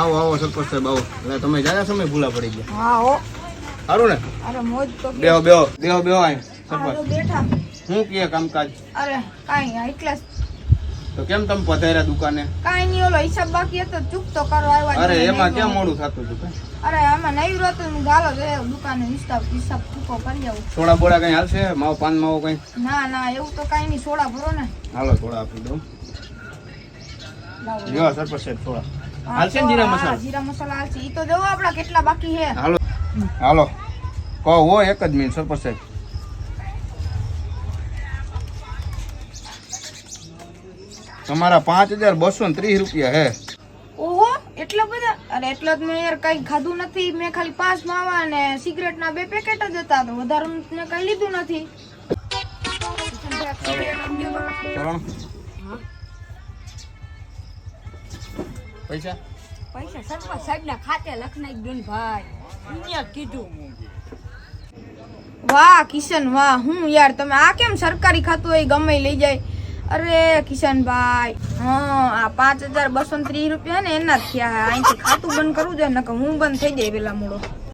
આવો આવો સરપંચ સાહેબ આવો. એટલે તમે જાજા સમય ભૂલા પડી ગયા. હા હો. સારું ને? અરે મોજ તો બેહો બેહો બેહો બેહો આય સરપંચ. બેઠા. શું કહે કામકાજ? અરે કાઈ એટલા તો કેમ તમે પધાર્યા દુકાને? કાઈ નહીં, ઓલો હિસાબ બાકી હતો ચૂકતો કરવા આવ્યા. અરે એમાં ક્યાં મોડું થતું હતું કઈ? અરે આમાં નહીં રહેતું, ગાલો છે દુકાને હિસાબ ચૂકો કરી આવું. સોડા બોડા કઈ હાલશે? માવો પાન માવો કઈ? ના ના એવું તો કાઈ નહીં, સોડા ભરો ને. હાલો થોડા આપી દઉં. લાવો. લ્યો સરપંચ સાહેબ થોડા હાલશે ને જીરા મસાલા? જીરા મસાલા હાલશે. ઈ તો જોવો આપડા કેટલા બાકી છે. હાલો હાલો કહો હો એક જ મિનિટ સરપંચ સાહેબ. તમારા 5230 રૂપિયા હે. ઓહો એટલા બધા? અરે એટલા જ મેં યાર કઈ ખાધું નથી. મેં ખાલી 5 માવા અને સિગરેટ ના 2 પેકેટ જ હતા, તો વધારે મેં કઈ લીધું નથી. ચલો પૈસા પૈસા સરપંચ સાહેબ ના ખાતે લખનાઈ દો ને ભાઈ. અહીંયા કીધું. વાહ કિશન વાહ. હું યાર તમે આ કેમ સરકારી ખાતું હોય ગમે લઈ જાય? અરે કિશનભાઈ, હા આ 5230 રૂપિયા ને એના જ થયા. અહીંથી ખાતું બંધ કરવું જોઈએ, નકર હું બંધ થઈ જાય પેલા મોડો.